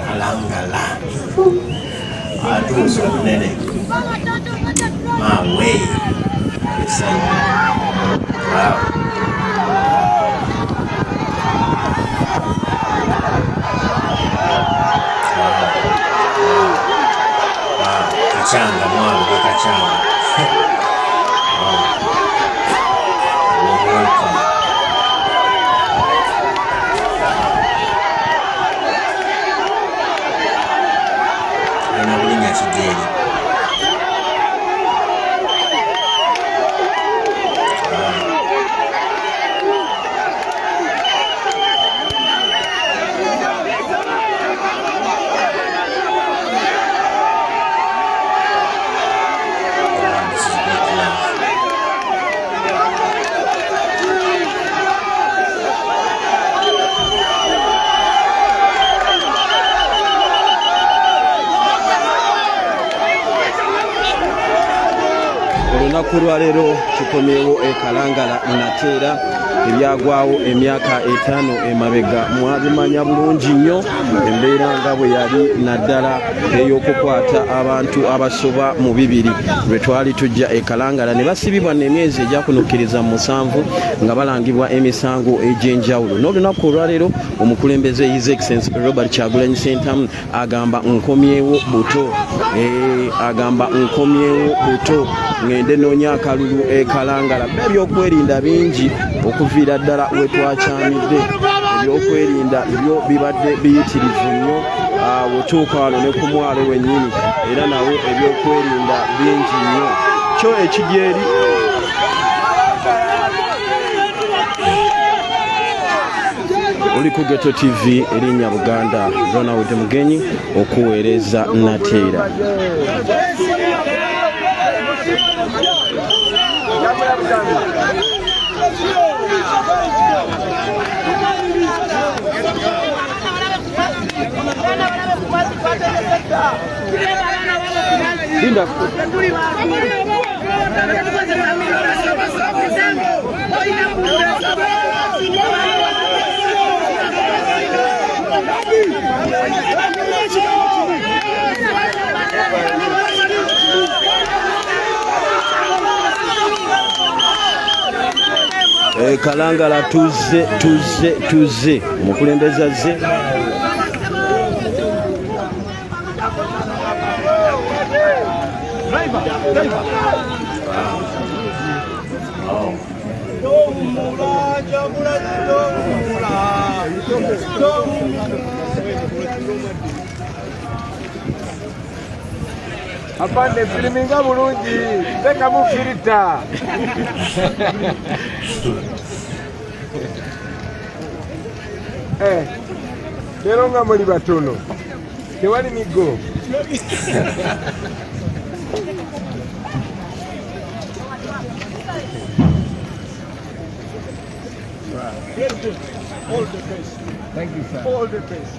Kalangala. Atuuso munene. My way. Wow. Kachanga mwana kachanga. Welcome. Ana bulinya kigeri. Olunaku lwa leero kikomyewo Kalangala Nateera ebyagwawo emyaka 5 emabega. Mwabimanya bulungi nnyo embeera nga bwe yali naddala ey'okukwata abantu abasoba mu 2 lwe twali tujja Kalangala ne basibibwa n'emyezi egyakunukkiriza 7 nga balangibwa emisango egy'enjawulo. N'olunaku olwa leero omukulembeze His Excellency Robert Kyagulanyi Ssentamu agamba nkomyewo buto. Agamba nkomyewo buto ngende noonya akalulu Kalangala. Ebyokwerinda bingi okuviira ddala we twakyamidde. Ebyokwerinda byo bibadde biyitirivu nnyo wetuuka wano ne ku mwalo wennyini era nawo ebyokwerinda bingi nnyo. Kyo ekidyeri oli ku Ghetto TV erinnya Buganda Ronald Mugenyi okuweereza Nateera. Linda. Kalangala tuze omukulembeze azze. Apande filiminga bulungi teka mu filter. Lero nga muli batono tewali migo. All the best. Thank you, sir. All the best.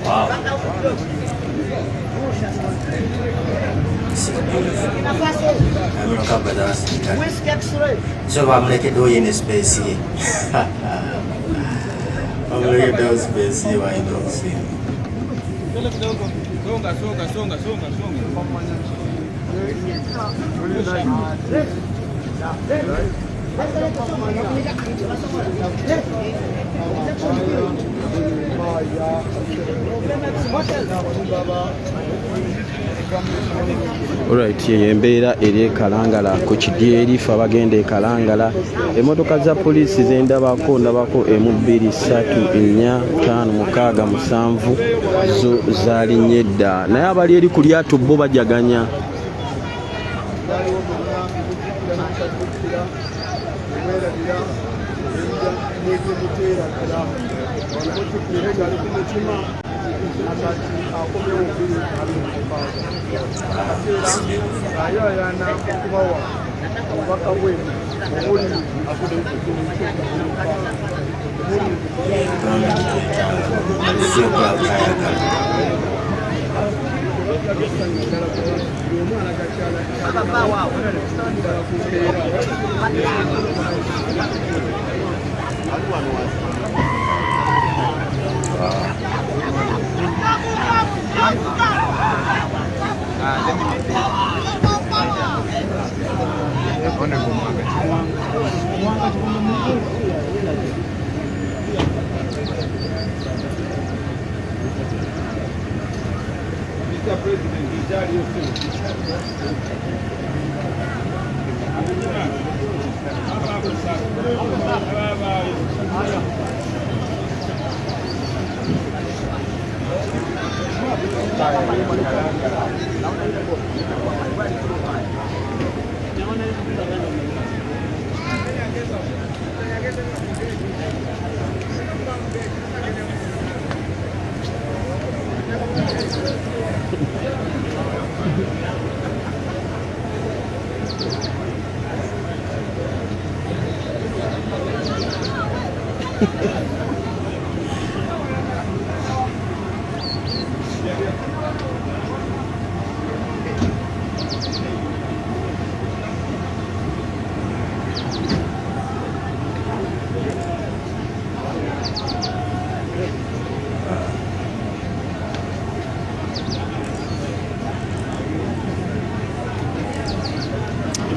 Wow. This is beautiful. I'm going to cover that. So I'm going to do in a space here. I'm going to do space here. Why don't see? Alright, embeera eri Kalangala ku kidyeri fe abagenda Kalangala. Emmotoka za poliisi ndabako 1 2 3 4 5 6 7 zo zalinnye dda naye abali eri ku lyato bo bajaganya.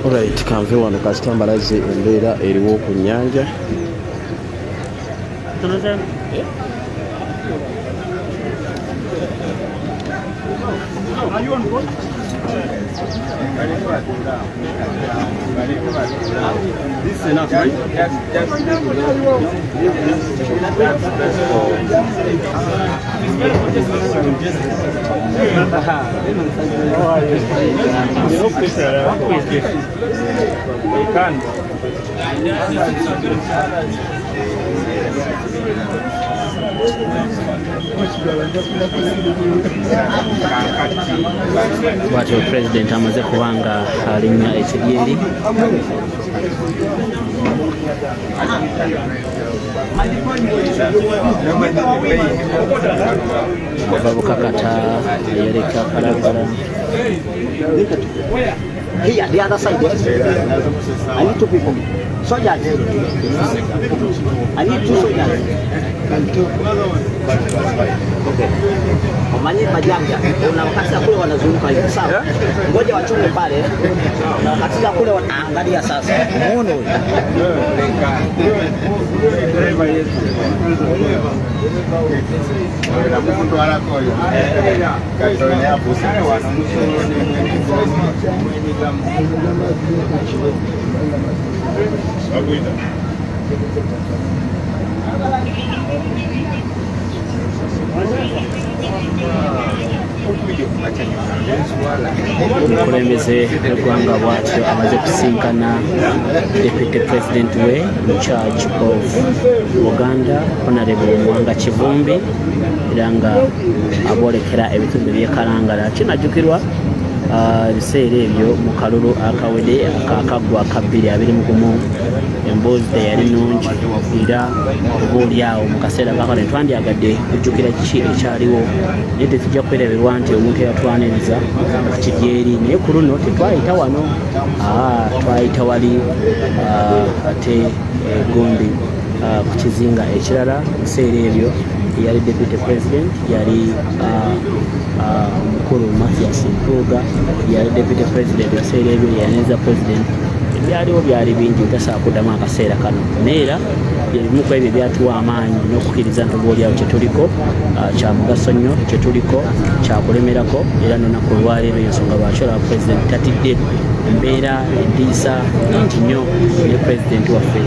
Alright, kanve wano kasita mbalaze embeera eriwo ku nnyanja. This is enough, right? Bwatyo President amaze kubanga alinnya ekidyeri babukakata yereka Kalangala. Here, the other side. I need two people. Soldiers. I need two soldiers. Okay. Manye majanga. Na wakati kule wanazunguka hivi sawa. Ngoja wachunge pale. Na wakati kule wanaangalia sasa. Muone huyo. Omukulembeze w'eggwanga bw'atyo amaze kusinkana Deputy President we in charge of Uganda Honorable Mwanga Kivumbi era nga aboolekera ebitundu by'e Kalangala. Kinajjukirwa ebiseera ebyo mu kalulu akawede akakaggwa ka 2021 emboozi teyali nnungi era obaolyawo mu kaseera kakale twandyagadde kujjukira kiki ekyaliwo naye tetujja kwereberwa nti omuntu eyatwaniriza ku kidyeri naye ku luno tetwayita wano twayita wali ate gundi ku kizinga ekirala. Mu biseera ebyo yali Deputy President yali mukulu Mathias Mpuuga yali Deputy President ebiseera ebyo yaneza President. Ebyaliwo byali bingi tasobola kuddamu akaseera kano naye era ebimu ku ebyo byatuwa amaanyi n'okukkiriza nti obaolyawo kyetuliko kya mugaso nnyo, kyetuliko kyakulemerako era n'olunaku olwaleero ensonga lwaki olaba President tatidde embeera endiisa nti nnyo ne President waffe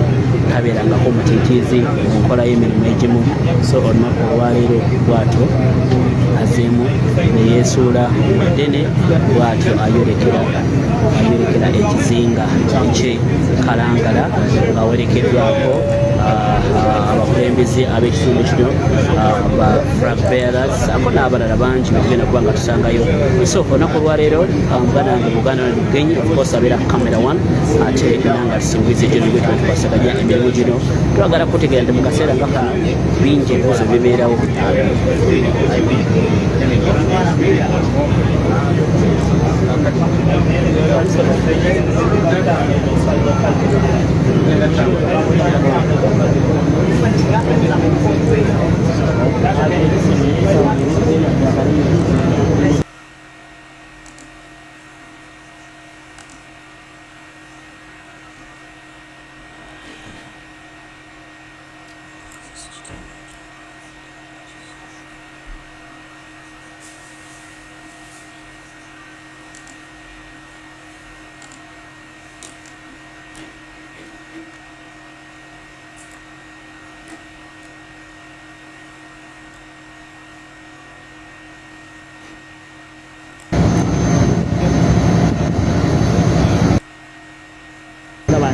tabeerangako mutiitiizi mu nkola y'emirimu egimu. So olunaku olwaleero bw'atyo azeemu ne yeesuula mu ddene bw'atyo ayolekera ayerekera ekizinga ekye Kalangala ng'awerekeddwako abakulembeze ab'ekitundu kino ba flag bearers ako n'abalala bangi betugenda kuba nga tusangayo. So olunaku olwaleero muganda wange Buganda Land Bugenyi of course abeera camera one ate nanga tusinguize gyo nibwe tuba tukwasaganya emirimu gino. Twagala kutegeera nti mu kaseera nga kano bingi ebibuzo bibeerawo.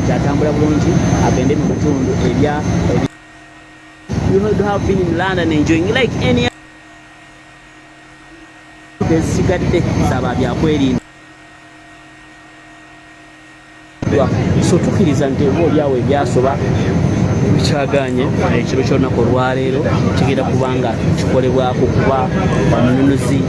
Atambula bulungi agende mu bitundu ebya you know, have been in London enjoying like any sigadde saba byakwerinda. So tukiriza nti obaolyawo ebyasoba bikyaganye ekiro ky'olunaku olwaleero kigenda kubanga kikolebwako kuba omununuzi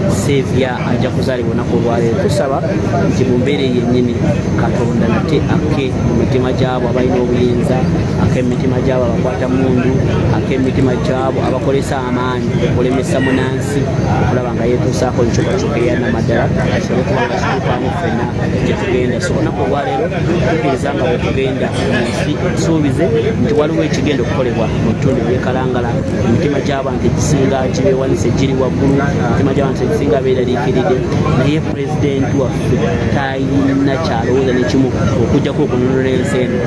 Saviour ajja kuzaalibwa olunaku olwaleero. Tusaba nti mu mbeera yennyini Katonda nate ake mu mitima gy'abo abalina obuyinza, ake mu mitima gy'abo abakwata mundu, ake mu mitima gy'abo abakolesa amaanyi okulemesa munansi okulaba nga yeetuusaako enkyukakyuka eya namaddala asobole kuba nga kituukwamu ffenna gye tugenda. So olunaku olwaleero tukiriza nga bwe tugenda mu nsi ensuubize nti waliwo ekigenda okukolebwa mu bitundu by'e Kalangala. Emitima gy'abantu egisinga gibeewanise giri waggulu, emitima gy'abantu egisinga beeraliikiridde, naye pulezidenti waffe talina kyalowooza nekimu okujjako okununula ensi eno.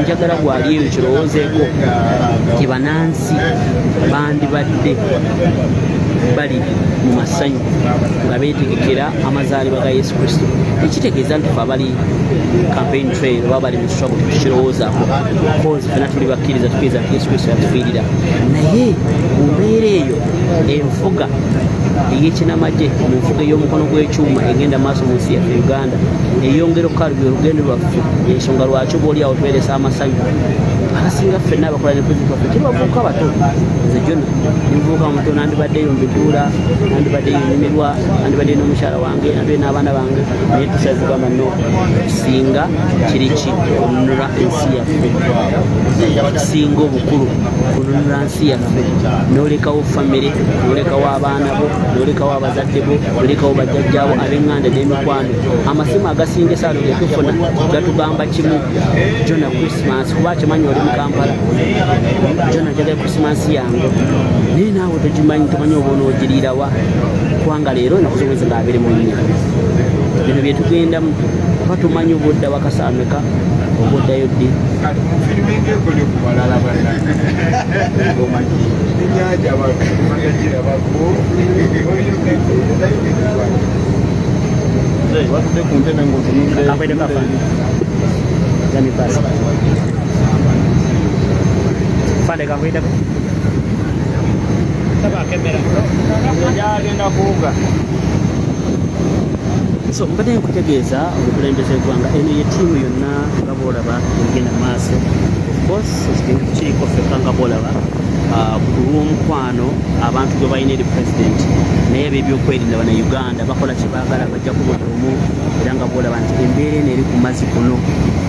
Njagala gwali eyo kirowoozeeko nti bannansi bandibadde bali mu masanyu nga beetegekera amazaalibwa ga Yesu Kristo. Ekitegeeza nti fe abali campaign trail oba bali mu struggle tukirowoozaako cause fena tuli bakkiriza tukiriza nti Yesu Kristo yatufiirira. Naye mu mbeera eyo enfuga ey'ekinamagye, mu nfuga ey'omukono gw'ekyuma egenda maaso mu nsi yaffe Uganda eyongera okukalubya olugendo lwaffe. Ensonga lwaki oba oliawo tuweeresa amasanyu abasinga ffenna abakola ne pulezidenti waffe tibavuuka bato. Nze Jona nimuvuuka muto nandibaddeyo mbiduula, nandibaddeyo nyumirwa, nandibaddeyo n'omukyala wange, nandibaddeyo n'abaana bange, naye tusazigamba no singa kiri ki kununula ensi yaffe. Ekisinga obukulu kununula nsi yaffe n'olekawo famire, n'olekawo abaana bo, n'olekawo abazadde bo, n'olekawo bajjajjaabo ab'eŋŋanda n'emikwano. Amasimu agasinga esaano ge tufuna gatugamba kimu, Jona Christmas, kuba kimanyi oli mu Kampala. Jona njagala Christmas yange naye naawe togimanyi, tomanyi oba onoogiriirawa kubanga leero ennaku z'omwezi nga 24. Bino bye tugendamu oba tumanyi obudda wakasaameka obuddayo ddi. Fande kakwita so mbadde nkutegeeza obukulembeze bwanga eno ye ttiimu yonna nga boolaba egenda maaso. Of course ekigenzo kiriko ffekka nga boolaba ku lw'omukwano abantu gwe balina eri pulezidenti, naye ab'ebyokwerinda bana Uganda bakola kye baagala bajja ku buli omu, era nga boolaba nti embeera eno eri ku mazzi kuno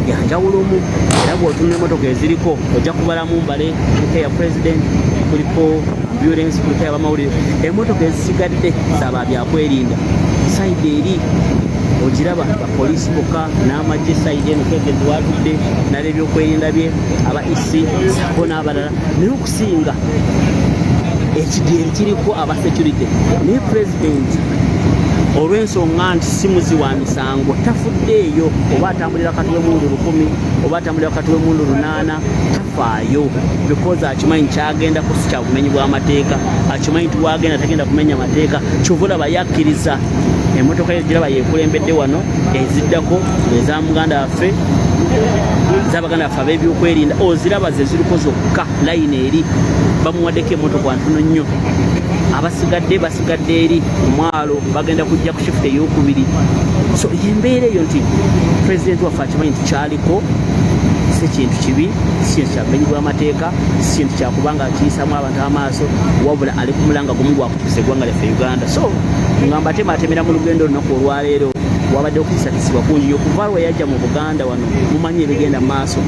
yanjawulomu. Era bw'otunula emmotoka eziriko ojja kubalamu mbale kuliko eya pulezidenti, kuliko ambulance, kuliko ey'abamawulire. Emmotoka ezisigadde zaaba byakwerinda. Sayidi eri ogiraba bapoliisi bokka n'amagye, sayidi eno twegedde watudde n'ab'ebyokwerinda bye aba isi sako n'abalala, naye okusinga ekidyeri kiriko aba security. Naye pulezidenti olw'ensonga nti si muzi wa misango tafuddeeyo, oba atambulira wakati w'emundu 1000 oba atambulira wakati w'emundu 8 tafaayo, because akimanyi kyagendako si kya bumenyi bw'amateeka, akimanyi nti wagenda tagenda kumenya mateeka. Kyova olaba yakkiriza emmotoka eziraba yekulembedde wano eziddako eza muganda waffe z'abaganda baffe ab'ebyokwerinda oziraba ze ziriko zokka layini eri bamuwaddeko emmotoka ntono nnyo basigadde eri omwalo bagenda kujja ku shifuti ey'okubiri. So embeera eyo nti pulezidenti waffe akimanyi nti kyaliko si kintu kibi, si kintu kyamenyi bw'amateeka, si kintu kyakubanga kiyisamu abantu amaaso, wabula ali ku mulanga gumu gwakutuusa eggwanga lyaffe Uganda. So nga mbatemera mu lugendo olunaku olwaleero wabadde okutisakisibwa kungi okuva lwe yajja mu Buganda wano mumanyi ebigenda mu maaso.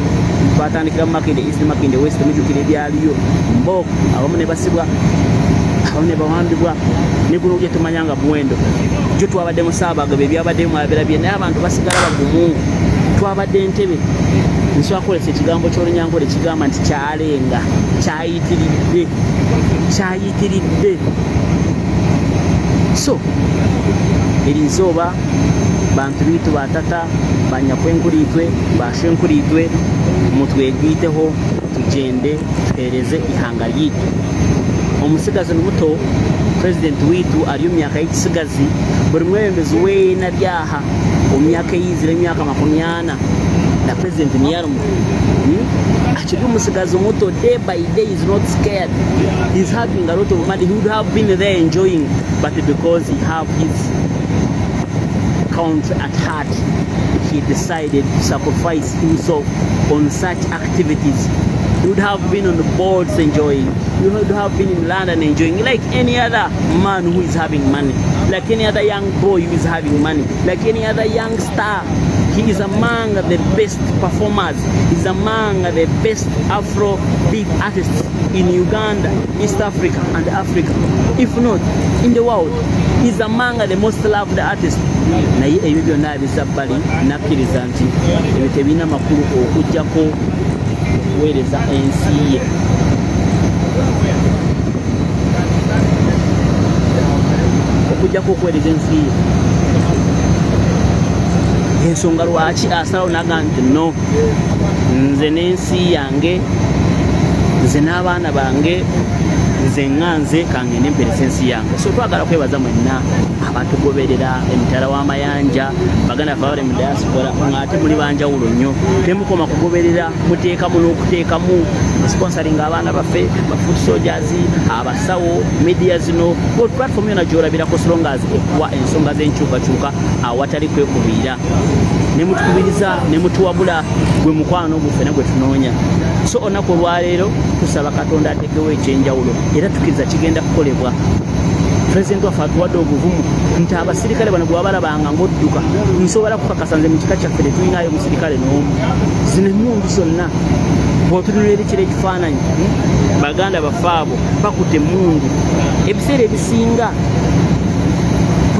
Twatandikira mu Makinde East, Makinde West, mujjukira ebyaliyo Mboko, abamu ne basibwa, abamu ne bawambibwa, ne guno gye tumanyanga Muwendo gyo twabadde mu Ssaabagabo ebyabadde mwabirabye, naye abantu basigala bagumu. Twabadde Entebbe, nsobola kukozesa ekigambo ky'Olunyankole kigamba nti kyalenga, kyayitiridde. So erinzooba bantu biitu batata banyakwenkuliitwe bashenkuliitwe mutwegwiteho tugende tuhereze ihanga lyitu. Omusigazi muto president wiitu ali mu myaka y'ekisigazi, buli mwebembezi weena lyaha omyaka eyizire emyaka 40 na president niyarumu akiri omusigazi muto, day by day is not scared, he's having a lot of money. He would have been there enjoying, but because he have his country at heart, he decided to sacrifice himself on such activities. He would have been on the boards enjoying, he would have been in London enjoying, like any other man who is having money, like any other young boy who is having money, like any other young star. He is among the best performers. He is among the best Afrobeat artists in Uganda, East Africa and Africa, if not in the world. He is among the most loved artists. Naye ebyo byonna bisabbali nakkiriza nti ebyo tebirina makulu okujjako okuweereza ensi ye. Okujjako okuweereza ensi ye. Ensonga lwaki asalawo naga nti no, nze n'ensi yange, nze n'abaana bange, nze nganze kangende mpereza ensi yange. So twagala kwebaza mwenna abatugoberera emitala w'amayanja, baganda baffe abali mu diaspora ng'ate muli banjawulo nnyo, temukoma kugoberera, muteekamu n'okuteekamu sponsoring abaana baffe bafoot soldiers, abasawo, media zino, platform yonna gy'olabirako so long as ekuwa ensonga z'enkyukakyuka awatali kwekubiira, ne mutukubiriza ne mutuwabula gwe mukwano guffe ne gwe tunoonya. So olunaku olwaleero tusaba Katonda ateekewo ekyenjawulo era tukkiriza kigenda kukolebwa. Pulezidenti waffe atuwadde obuvumu nti abasirikale bano bwe babalabanga ng'odduka, nsobola kukakasa nze mu kika kyaffe tetulinayo musirikale n'omu. Zino emmundu zonna bw'otunula erikira ekifaananyi, baganda baffe abo bakutte emmundu. Ebiseera ebisinga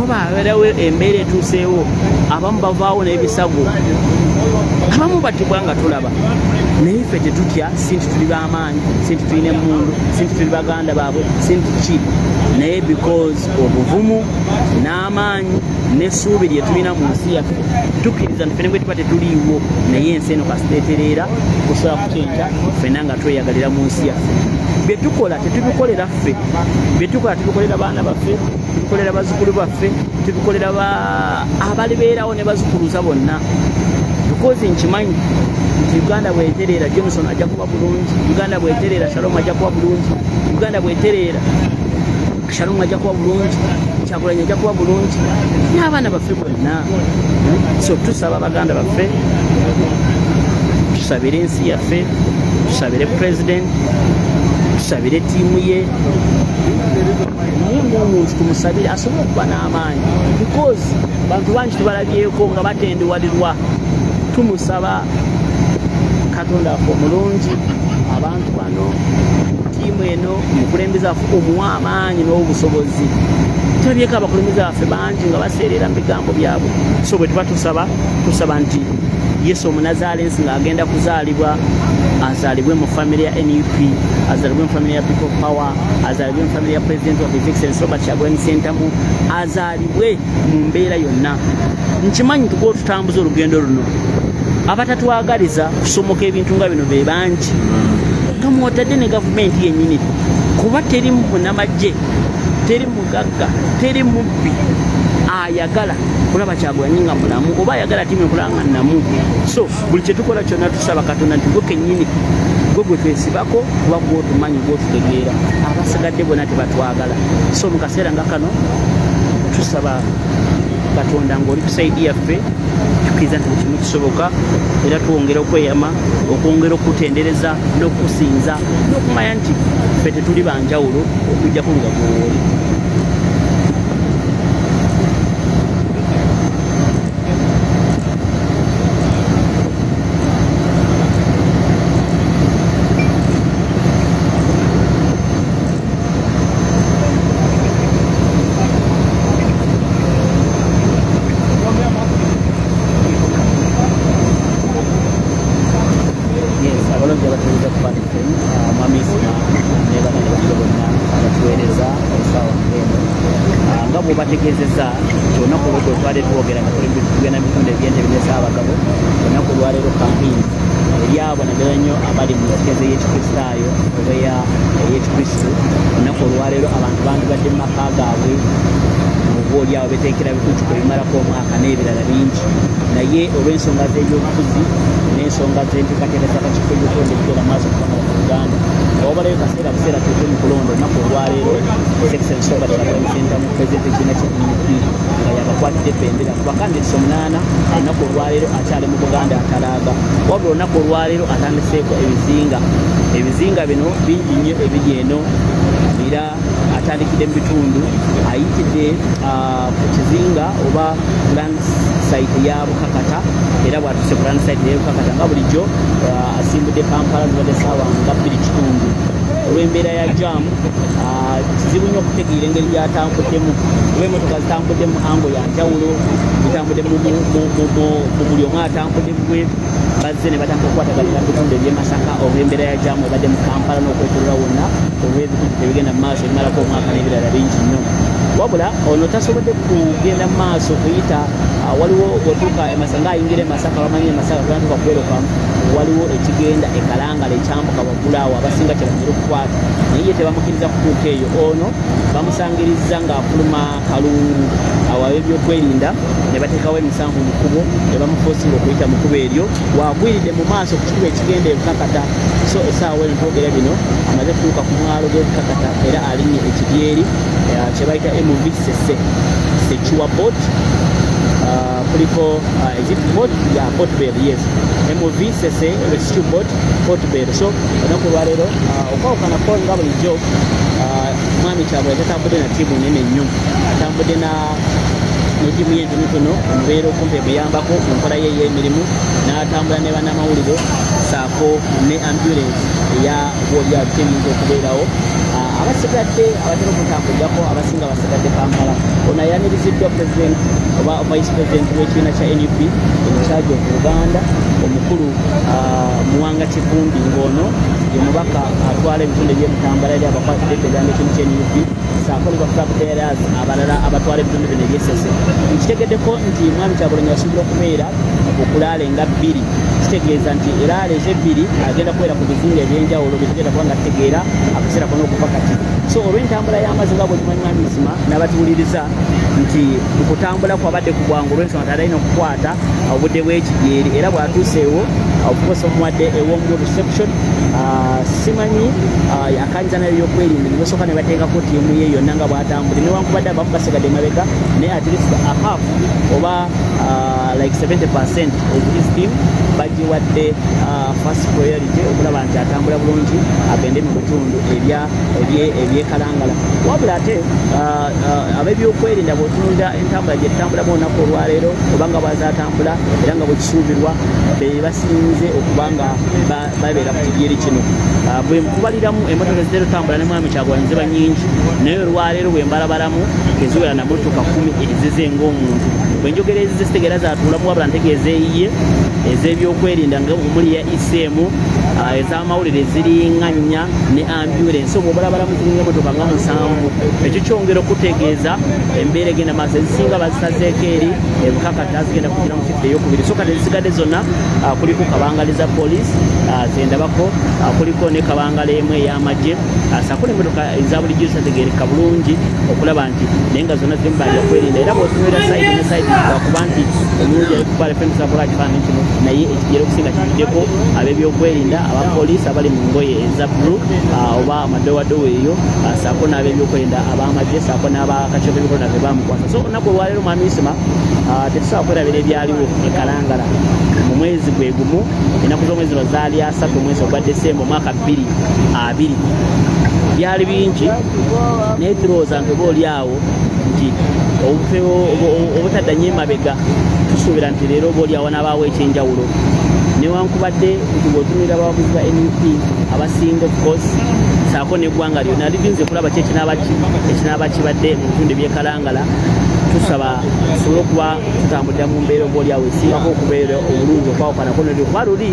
babeerawo embeera etuuseewo, abamu bavaawo n'ebisago, abamu battibwa nga tulaba, naye ffe tetutya, sinti tuli b'amaanyi, sinti tulina emmundu, sinti tuli baganda baabwe, sinti ki, naye because obuvumu n'amaanyi n'essuubi lye tulina mu nsi yaffe, tukkiriza nti ffene bwe tuba tetuliiwo, naye ensi eno kasiteetereera kusobola kukyenta ffenna nga tweyagalira mu nsi yaffe. Bye tukola tetubikolera ffe, bye tukola tubikolera baana baffe, tubikolera bazzukulu baffe, tubikolera abalibeerawo ne bazzukuluza bonna. Because nkimanyi nti Uganda bw'etereera Johnson ajja kuba bulungi, Uganda bw'etereera Shalom ajja kuba bulungi, Uganda bw'etereera Shalom ajja kuba bulungi, Kyagulanyi ajja kuba bulungi, n'abaana baffe bonna. So tusaba baganda baffe, tusabire ensi yaffe, tusabire president, tusabire ttiimu ye, omuntu tumusabire asobole okuba n'amaanyi, because bantu bangi tubalabyeko nga batendewalirwa. Tumusaba Katonda waffe omulungi, abantu bano, ttiimu eno, omukulembeze waffe omuwa amaanyi n'obusobozi. Tulabyeko abakulembeze baffe bangi nga baseerera mu bigambo byabwe. So bwe tuba tusaba nti Yesu Omunazaalensi ng'agenda kuzaalibwa, azaalibwe mu family ya NUP, azaalibwe mu family ya People Power, azaalibwe mu family ya President of His Excellency Robert Kyagulanyi Ssentamu, azaalibwe mu mbeera yonna. Nkimanyi tuba tutambuza olugendo luno, abatatwagaliza kusomoka ebintu nga bino be bangi, nga mwotadde ne gavumenti yennyini, kuba teri munnamagye, teri mugagga, teri mubbi ayagala kulaba Kyagulanyi nga mulamu oba ayagala tiimu ekulanga namu. So buli kye tukola kyonna tusaba Katonda nti gwe kennyini gwe twesibako kuba gwotumanyi gwotutegeera, abasigadde bonna tebatwagala. So mu kaseera nga kano tusaba Katonda ng'oli kusaidia ffe tukiriza nti kimu kisoboka, era twongera okweyama okwongera okutendereza n'okusinza n'okumanya nti ffe tetuli banjawulo okujjako nga gwooli. Bategeezezza olunaku olwo twali twogera nga tugenda bitundu eby'enjebeza abagabo olunaku olwaleero kampeyini eri abo naddala nnyo abali mu ntegeeza y'ekikristaayo oba ey'ekikristu. Olunaku olwaleero abantu bandibadde mu maka gaabwe oboolyawo beteekera bikutuko ebimalako omwaka n'ebirala bingi, naye olw'ensonga z'ebyobufuzi n'ensonga z'enteekateeka z'akakiiko ebyokulonda ebigenda maaso kukamala mu Uganda obalayo kaseera buseera tuuke mu kulonda. Olunaku olwaleero Excellency Robert Kyagulanyi Ssentamu pulezidenti w'ekibiina ky'NUP nga yabakwatidde bbendera ku bakandidesi 8. Olunaku olwaleero akyali mu Buganda atalaaga, wabula olunaku olwaleero atandiseeko ebizinga bino bingi nnyo ebiri eno, era atandikidde mu bitundu ayitidde ku kizinga oba land site ya Bukakata, era bw'atuuse ku land site ya Bukakata nga bulijjo asimbudde Kampala zibadde ssaawa nga 2:00 olw'embeera ya jaamu. Kizibu nnyo okutegeera engeri gyatambuddemu, oba emmotoka zitambudde mu ango ya njawulo, zitambudde mu buli omu atambudde bwe bazze ne batandika okukwataganira mu bitundu eby'e Masaka olw'embeera ya jaamu ebadde mu Kampala n'okwetooloola wonna olw'ebikutu tebigenda mu maaso ebimalako omwaka n'ebirala bingi nnyo. Wabula ono tasobodde kugenda mu maaso kuyita waliwo bw'otuuka emasanga ayingira e Masaka bamanyi e Masaka tunatuuka kwerokamu waliwo ekigenda e Kalangala ekyambuka waggulu awo abasinga kye batera okukwata, naye ye tebamukkiriza kutuuka eyo. Ono bamusangirizza ng'afuluma kalungu awo ab'ebyokwerinda ne bateekawo emisanvu mu kkubo ne bamufoosinga okuyita mu kkubo eryo, wagwiridde mu maaso ku kikubo ekigenda e Bukakata. So essaawa eno twogera bino amaze kutuuka ku mwalo gw'e Bukakata era alinnye ekidyeri kye bayita MV Sekiwa boat kuliko boat ya Port Bell, yes, MV Rescue boat Port Bell. So olunaku olwaleero okwawukanako nga bulijjo Mwami Kyagulanyi tatambudde na ttiimu nene nnyo, atambudde n'ettiimu ye entonotono omubeera okumpi emuyambako mu nkola ye ey'emirimu, n'atambula ne bannamawulire saako ne ambulance eya boolyawo teminza okubeerawo. Abasigadde abatera okutambulirako abasinga basigadde Kampala. Ono ayaniriziddwa president oba vice president w'ekibiina kya NUP in charge of Uganda omukulu Muwanga Kivumbi, ng'ono ye mubaka atwala ebitundu eby'emutambala eri abakwatidde eddagala ekimu kya NUP saako ne baflag bearers abalala abatwala ebitundu bino eby'essese. Nkitegeddeko nti Mwami Kyagulanyi asuubira okubeera okulaala enga 2, kitegeeza nti eraala ezo 2 agenda kubeera ku bizinga ebyenjawulo bitugenda kuba nga tutegeera akaseera konna okuva kati. So olw'entambula y'amazzi nga bw'okimanyi Mwami Nsima n'abatuwuliriza nti okutambula kwabadde ku bwangu olw'ensonga talina okukwata obudde bw'ekidyeri, era bw'atuuseewo okukosa omuwadde ew'omu reception. Simanyi akanyiza nayo y'okwerinda ne basooka ne bateekako ttiimu ye yonna nga bw'atambula, newankubadde abamu basigadde mabega, naye at least a half oba like 70% of his team bagiwadde first priority okulaba nti atambula bulungi agende mu bitundu ebyekalangala. Wabula ate ab'ebyokwerinda bw'otunuulira entambula gye tutambulamu olunaku olwaleero oba nga bwazatambula era nga bwe kisuubirwa be basinze okuba nga babeera ku kidyeri kino. Bwe nkubaliramu emmotoka ezitera otambula ne Mwami Kyagulanyi ziba nnyingi, naye olwaleero bwe mbalabalamu teziwera na mmotoka 10 ezize ng'omuntu. bwenjogera ezizitegeera zatuulamu wabula ntegeeza eyiye ez'ebyokwerinda nga omuli ya ICM ez'amawulire eziriŋŋanya ne ambulance obwo balabalamu ziringa emotoka nga 7 ekyo kyongera okutegeeza embeera egenda maaso ezisinga bazisazeeko eri ebukakata zigenda kugira mu shift eyokubiri so kati ezisigadde zonna kuliko kabangaliza police zendabako kuliko ne kabangala emu ey'amagye saako n'emmotoka eza bulijjo zitategeereka bulungi okulaba nti naye nga zonna ziri mu bbanja kwerinda era bw'otunuulira sayidi ne sayidi gakuba nti omulungi alikuba lefemusakola kifaananyi kino naye ekigero okusinga kijuddeko ab'ebyokwerinda abapoliisi abali mu ngoye eza blue oba amadowadowa eyo saako n'ab'ebyokwerinda ab'amagye saako n'abakakiiko k'ebikola be bamukwasa so olunaku olwaleero mwami Isima tetusobola kwerabira ebyaliwo e Kalangala mu mwezi gwe gumu ennaku z'omwezi zino zaali 3 omwezi ogwa Desemba omwaka 2020 byali bingi naye tulowooza nti oba oli awo nti obutaddanyo emabega tusuubira nti leero oba oli awo n'abaawo ekyenjawulo newankubadde nti bw'otunulira abawabuzi ba NUP abasinga of course saako n'eggwanga lyonna lirinze kulaba ki ekinaaba kibadde mu bitundu by'e Kalangala tusaba tusobole okuba tutambulira mu mbeera oba oli awo esingako okubeera obulungi okwawukanako kuba luli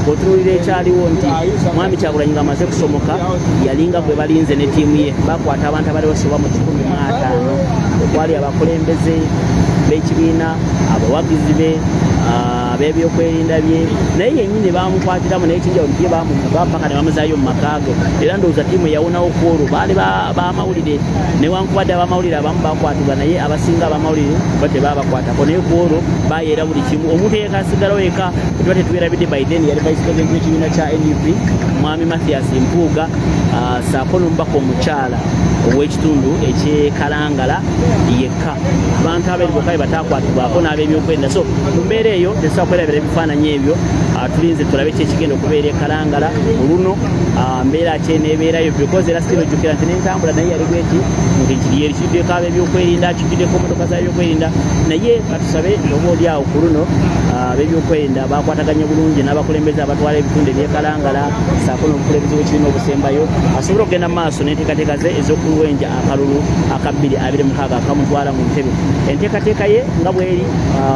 bw'otunulira ekyaliwo nti mwami Kyagulanyi ng'amaze kusomoka yalinga gwe balinze ne ttiimu ye bakwata abantu abali basoba mu 150 okwali abakulembeze b'ekibiina abawagizi be ab'ebyokwerinda bye naye yennyini bamukwatiramu naye kinjawulo ye bamupaka ne bamuzaayo mu makage era ndowooza ttiimu eyawunawo kwolwo baali bamawulire newankubadde abamawulire abamu bakwatibwa naye abasinga abamawulire ba tebabakwatako naye kwolwo bayeera buli kimu omuntu eyekasigalawo eka tuba tetubeerabidde by then yali vice president w'ekibiina kya NUP mwami Mathias Mpuuga saako n'omubaka omukyala ow'ekitundu eky'e Kalangala yekka abantu abali bokka batakwatibwako n'ab'ebyokwerinda so mu mbeera eyo tetusobola kwerabira ebifaananyi ebyo tulinze tulabe ki ekigenda okubeera e Kalangala oluno mbeera ki eneebeerayo because era sitira ojjukira nti n'entambula naye yali bweti nti kiri erikiddeko ab'ebyokwerinda kiddeko emmotoka z'ebyokwerinda naye batusabe oba oli awo ku luno ab'ebyokwerinda bakwataganye bulungi n'abakulembeze abatwala ebitundu eby'e Kalangala saako n'obukulembeze bw'ekibiina obusembayo asobole okugenda mu maaso n'enteekateeka ze ez'okulwenja akalulu aka 2026 akamutwala mu ntebe enteekateeka ye nga bweri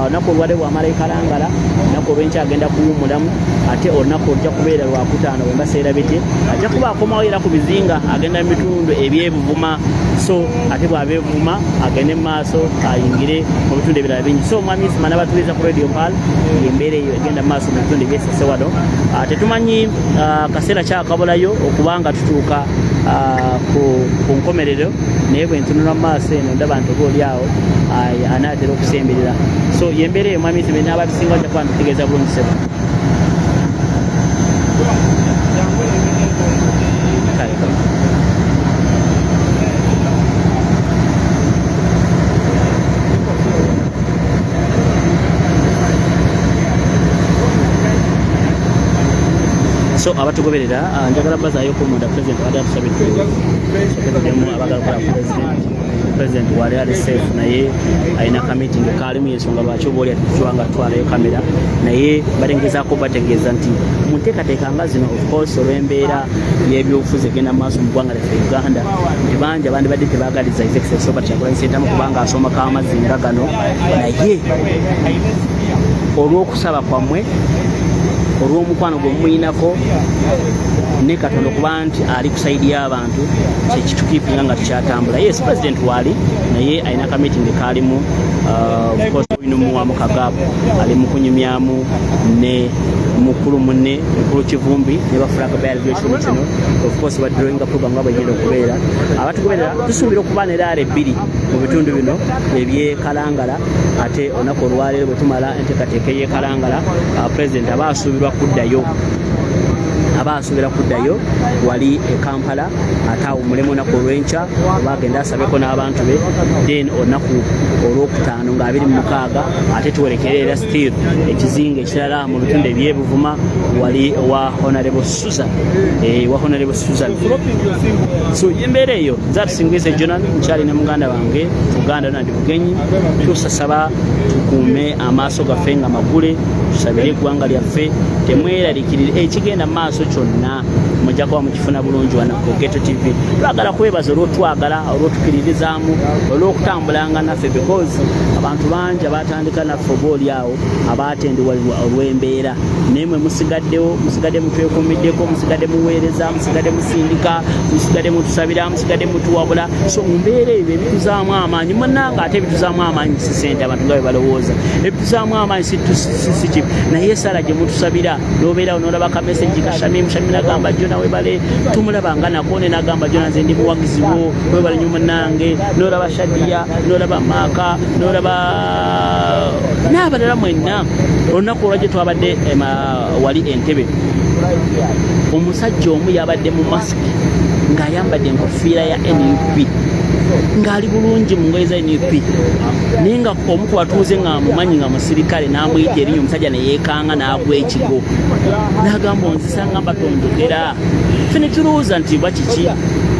olunaku olwadde bw'amala e Kalangala olunaku olw'enkya agenda kuwummulamu ate olunaku olujja kubeera lwakutaano bwe mbaseera bite ajja kuba akomawo era ku bizinga agenda mu bitundu ebyebuvuma so ate bw'abeevuma agende mu maaso ayingire mu bitundu ebirala bingi so mwami Isima n'abatuliza ku Radio Mpal embeera eyo egenda mu maaso mu bitundu ebyesase wano tetumanyi kaseera kyakabulayo okubanga tutuuka ku nkomerero naye bwe ntunula mu maaso eno ndaba nti oba oli awo anaatera okusemberera so yembeera eyo mwami Isima n'ababisinga bajja kuba ntutegeeza bulungi sebo so abatugoberera njagala bazaayoku munda president wali atusabidemu abagala kukola president wali ali safe naye alina kamiting kaalimu ensonga lwaki oba oli atukiwanga atwalayo kamera naye balengezaako bategeeza nti mu nteekateeka nga zino of course olw'embeera y'ebyobufuzi egenda mu maaso mu ggwanga lyaffe Uganda nti bangi abandi badde tebaagaliza his excellency Robert Kyagulanyi Ssentamu kubanga asomako amazzi nga gano naye olw'okusaba kwammwe olw'omukwano gwe mumuyinako ne Katonda okuba nti ali ku sayidi y'abantu kyekitukiipinga nga tukyatambula yes president waali naye alina kamiting kaalimu oyinumuwamu Kagaabu ali mu kunyumyamu ne mukulu munne mukulu Kivumbi ne bafulaga bayali ekitundu kino of course badrawinga program nga bwegenda okubeera abatugoberera tusuubira okuba n'eraala ebbiri mu bitundu bino eby'e Kalangala ate olunaku olwaleero bwe tumala enteekateeka y'e Kalangala president aba asuubirwa kuddayo wali e Kampala ate awummulemu olunaku olw'enkya oba agenda asabeko n'abantu be then olunaku olwokutaano nga 26 ate tuwerekera era still ekizinga ekirala mu bitundu ebyebuvuma wali wa Honorable Susan so embeera eyo zatusingiza Jonan nkyali ne muganda wange Uganda nandi bugenyi tusasaba tukuume amaaso gaffe nga magule tusabire eggwanga lyaffe temweraliikirire ekigenda mu maaso kyonna mujja kuba mukifuna bulungi wano ku Ghetto TV. Twagala kwebaza olwotwagala olwotukiririzaamu olwokutambulanga naffe because abantu bangi abatandika naffe oba oli awo abaatendewalirwa olw'embeera naye mwe musigaddewo musigadde mutwekuumiddeko musigadde muweereza musigadde musindika musigadde mutusabira musigadde mutuwabula so mu mbeera ebyo ebituzaamu amaanyi munnanga ate ebituzaamu amaanyi si ssente abantu nga bwe balowooza ebituzaamu amaanyi si kibi naye sala gye mutusabira n'obeerawo n'olaba kameseji kashamimu nagamba Jona webale tumulaba nga nakone nagamba Jona nze ndi muwagizi wo webale nnyo munnange n'olaba Shadiya n'olaba Maaka n'olaba n'abalala mwenna olunaku olwajje twabadde wali Entebbe omusajja omu yabadde mu masiki ng'ayambadde enkofiira ya NUP ng'ali bulungi mu ngoye za NUP naye nga omu ku batuuze nga mumanyi nga musirikale n'amuyita erinnya omusajja ne yeekanga n'agwa ekigo n'agamba onzisa ngamba tonjogera ffe ne tulowooza nti bwa kiki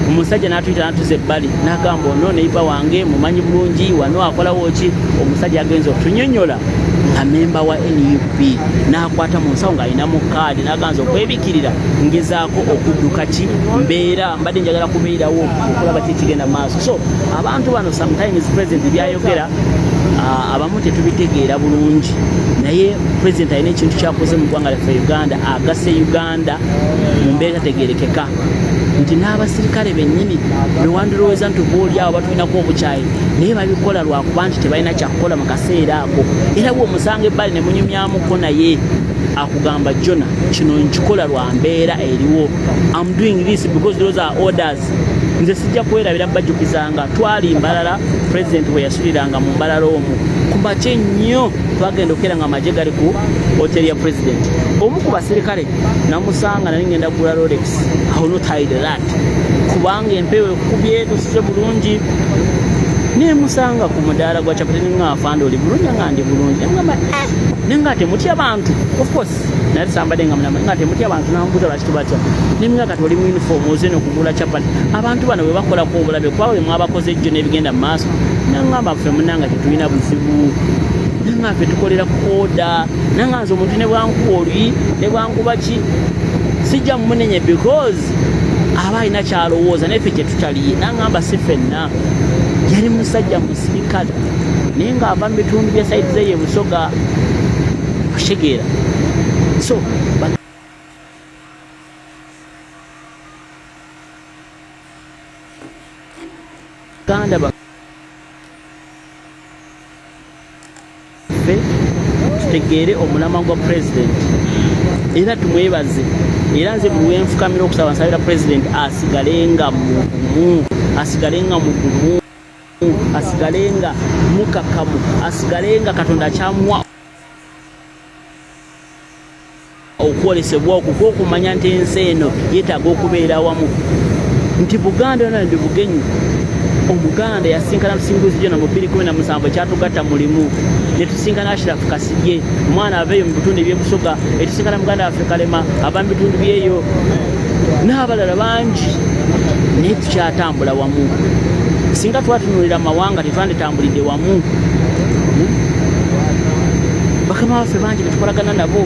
omusajja n'atuyita n'atuza ebbali n'agamba ono neiba wange mumanyi bulungi wano akolawo ki omusajja agenza okutunyonnyola nga memba wa NUP n'akwata mu nsawo ng'alinamu kaadi n'aganza okwebikirira ngezaako okudduka ki mbeera mbadde njagala kubeerawo okulaba kikigenda maaso so abantu bano sometimes president byayogera abamu tetubitegeera bulungi naye president alina ekintu kyakoze mu ggwanga lyaffe Uganda agase Uganda mu mbeera tategeerekeka nti n'abasirikale bennyini bewandilowooza nti obaoliawo batulinako obukyayi naye babikola lwakuba nti tebalina kyakukola mu kaseera ako era bw'omusanga ebbali ne munyumyamuko naye akugamba Jona kino nkikola lwa mbeera eriwo I'm doing this because those are orders nze sijja kwerabira bajjukizanga twali mbalala president we yasuliranga mu mbalala omwo kumakye nnyo twagenda okeranga amagye gali ku hoteli ya president omu ku basirikale namusanga nali ngenda kugula Rolex I will not hide that kubanga empewo ekubye tusize bulungi nemusanga ku mudaala gwa Chapati nga afanda oli bulungi nga ndi bulungi ngamba nenga temutya abantu of course nali sambade nga mnama nga temutya abantu nambuza lwaki tubatya nimnga kati oli mu uniform ozeno kugula Chapati abantu bano bwe bakola ko obulabe kwawe mwabakoze ejjo nebigenda mu maaso nangamba ffe munanga tetulina buzibu nanga ffe tukolera ku order nanga nze omuntu ne bwankuba oli ne bwankuba ki sijja mumunenye because aba alina kyalowooza naye ffe kye tutali nangamba si ffenna yali musajja musirikale naye ng'ava mu bitundu bya saidi ze ye Busoga Bushegeera so Uganda baffe tutegeere omulamwa gwa president era tumwebaze era nze buli wenfukamira okusaba nsabira president asigalenga mugumu asigalenga mugumu asigalenga mukakamu asigalenga Katonda kyamuwa okwolesebwa okukumanya nti ensi eno yeetaaga okubeera wamu nti Buganda yona ndi bugenyi omuganda yasinkana Lusinguzi Jona mu 2017 kyatugatta mulimu ne tusinkana Ashraf Kasirye omwana aveeyo mu bitundu by'Ebusoga etusinkana muganda waffe Kalema aba mu bitundu byeyo n'abalala bangi naye tukyatambula wamu singa twatunulira amawanga tetwanditambulidde wamu bakama baffe bangi betukolagana nabo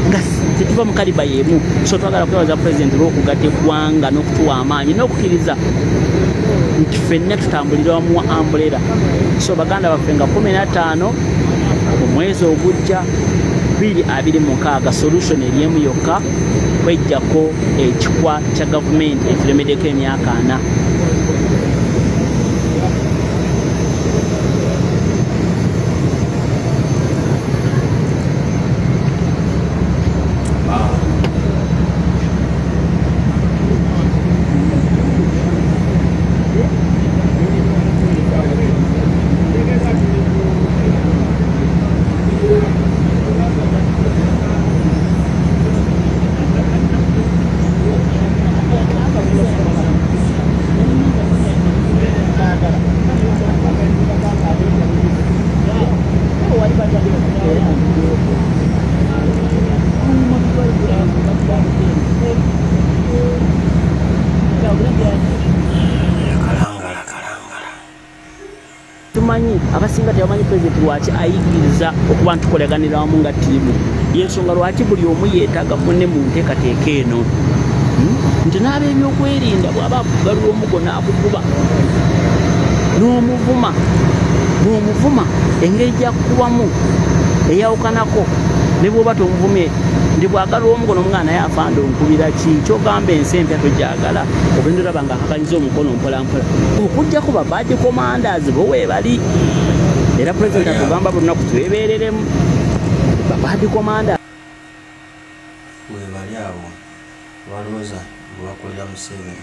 nga tetuva mu kaliba y'emu so twagala kwebaza president olw'okugatta eggwanga n'okutuwa amaanyi n'okukkiriza nti ffenna tutambulira wamu wa umbrella so baganda baffe nga 15 omwezi ogujja 2026 solution eriemu yokka kwejjako ekikwa kya gavumenti ekiremeddeko emyaka 4 tumanyi abasinga tebamanyi president lwaki ayigiriza okuba ntukoleganira wamu nga ttiimu yensonga lwaki buli omu yeetaaga munne mu nteekateeka eno nti n'ab'ebyokwerinda bw'aba akugalira omugo n'akukuba n'omuvuma engeri gyakukubamu eyawukanako ne bw'oba tomuvumye ndi bwagalira omugo n'omwana yafanda onkubira ki kyogamba ensi empya togyagala ogenda olaba nga akakanyiza omukono mpolampola okugjako babadde commanders bo weebali era pulezidenti atugamba buli lunaku twebeereremu babadde commanders weebali abo balooza bwe bakolera Museveni